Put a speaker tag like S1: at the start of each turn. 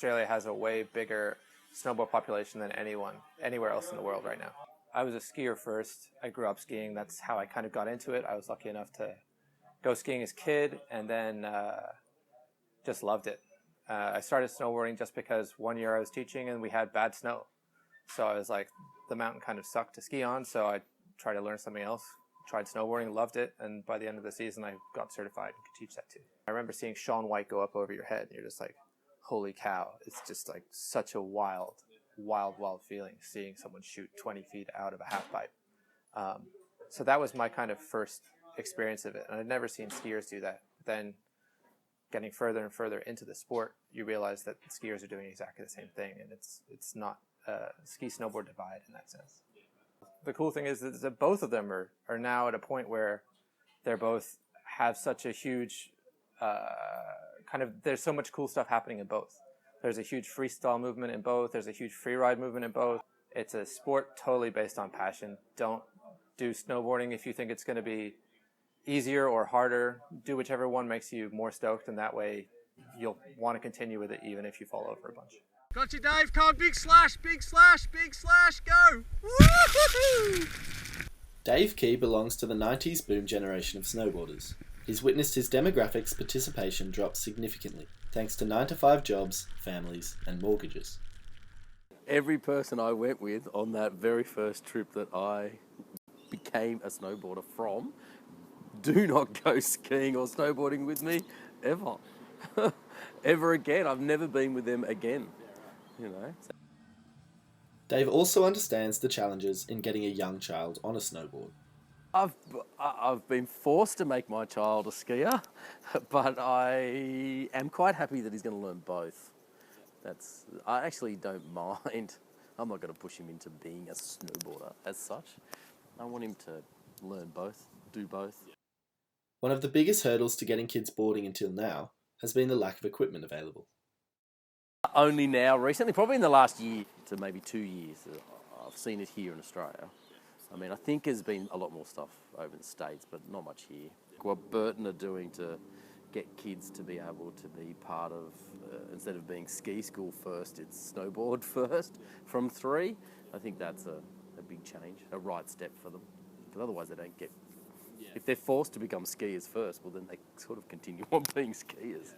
S1: Australia has a way bigger snowboard population than anywhere else in the world right now. I was a skier first. I grew up skiing. That's how I kind of got into it. I was lucky enough to go skiing as a kid, and then just loved it. I started snowboarding just because one year I was teaching and we had bad snow. So I was like, the mountain kind of sucked to ski on, so I tried to learn something else. Tried snowboarding, loved it, and by the end of the season I got certified and could teach that too. I remember seeing Shaun White go up over your head, and you're just like, holy cow. It's just like such a wild feeling, seeing someone shoot 20 feet out of a half pipe. So that was my kind of first experience of it, and I'd never seen skiers do that. Then getting further and further into the sport, you realize that skiers are doing exactly the same thing, and it's not a ski-snowboard divide in that sense. The cool thing is that both of them are now at a point where they're both have such a huge there's so much cool stuff happening in both. There's a huge freestyle movement in both. There's a huge freeride movement in both. It's a sport totally based on passion. Don't do snowboarding if you think it's going to be easier or harder. Do whichever one makes you more stoked, and that way you'll want to continue with it even if you fall over a bunch.
S2: Got you, Dave. Come on, big slash, big slash, big slash, go! Woo-hoo-hoo!
S3: Dave Key belongs to the 90s boom generation of snowboarders. He's witnessed his demographics participation drop significantly, thanks to 9-to-5 jobs, families, and mortgages.
S4: Every person I went with on that very first trip that I became a snowboarder from, do not go skiing or snowboarding with me ever. Ever again. I've never been with them again. You know.
S3: Dave also understands the challenges in getting a young child on a snowboard.
S4: I've been forced to make my child a skier, but I am quite happy that he's going to learn both. I actually don't mind. I'm not going to push him into being a snowboarder as such. I want him to learn both, do both.
S3: One of the biggest hurdles to getting kids boarding until now has been the lack of equipment available.
S4: Only now, recently, probably in the last year to maybe 2 years, I've seen it here in Australia. I mean, I think there's been a lot more stuff over in the States, but not much here. What Burton are doing to get kids to be able to be part of, instead of being ski school first, it's snowboard first from 3. I think that's a big change, a right step for them. Because otherwise they don't get, if they're forced to become skiers first, well then they sort of continue on being skiers.